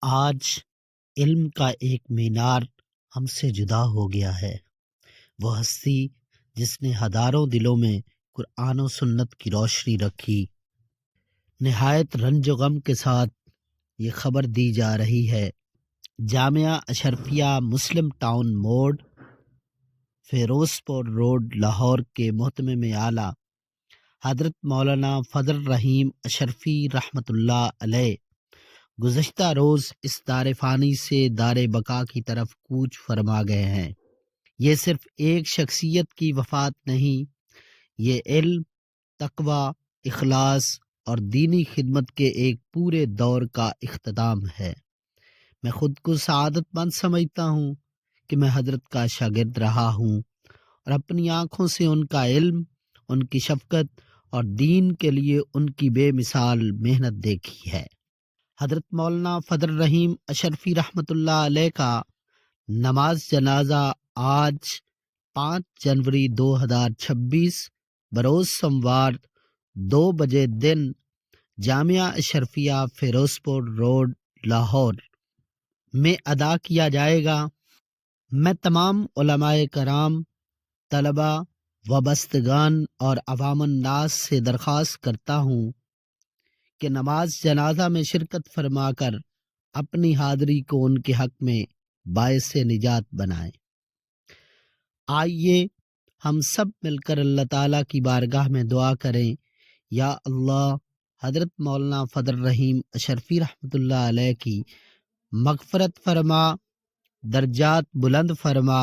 آج علم کا ایک مینار ہم سے جدا ہو گیا ہے۔ وہ ہستی جس نے ہزاروں دلوں میں قرآن و سنت کی روشنی رکھی، نہایت رنج و غم کے ساتھ یہ خبر دی جا رہی ہے۔ جامعہ اشرفیہ مسلم ٹاؤن موڑ، فیروز پور روڈ، لاہور کے محتمم اعلیٰ حضرت مولانا فضل الرحیم اشرفی رحمۃ اللہ علیہ گزشتہ روز اس دار فانی سے دار بقا کی طرف کوچ فرما گئے ہیں۔ یہ صرف ایک شخصیت کی وفات نہیں، یہ علم، تقوی، اخلاص اور دینی خدمت کے ایک پورے دور کا اختتام ہے۔ میں خود کو سعادت مند سمجھتا ہوں کہ میں حضرت کا شاگرد رہا ہوں اور اپنی آنکھوں سے ان کا علم، ان کی شفقت اور دین کے لیے ان کی بے مثال محنت دیکھی ہے۔ حضرت مولانا فضل الرحیم اشرفی رحمۃ اللہ علیہ کا نماز جنازہ آج 5 جنوری 2026 بروز سوموار 2 بجے دن جامعہ اشرفیہ فیروز پور روڈ، لاہور میں ادا کیا جائے گا۔ میں تمام علماء کرام، طلباء، وابستگان اور عوام الناس سے درخواست کرتا ہوں کہ نماز جنازہ میں شرکت فرما کر اپنی حاضری کو ان کے حق میں باعث نجات بنائیں۔ آئیے ہم سب مل کر اللہ تعالیٰ کی بارگاہ میں دعا کریں، یا اللہ، حضرت مولانا فضل الرحیم اشرفی رحمۃ اللہ علیہ کی مغفرت فرما، درجات بلند فرما،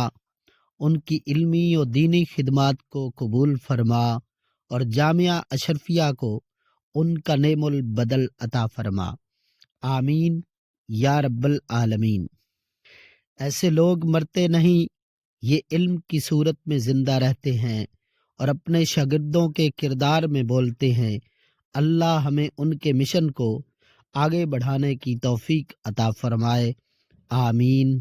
ان کی علمی و دینی خدمات کو قبول فرما اور جامعہ اشرفیہ کو ان کا نعم البدل عطا فرما، آمین یا رب العالمین۔ ایسے لوگ مرتے نہیں، یہ علم کی صورت میں زندہ رہتے ہیں اور اپنے شاگردوں کے کردار میں بولتے ہیں۔ اللہ ہمیں ان کے مشن کو آگے بڑھانے کی توفیق عطا فرمائے، آمین۔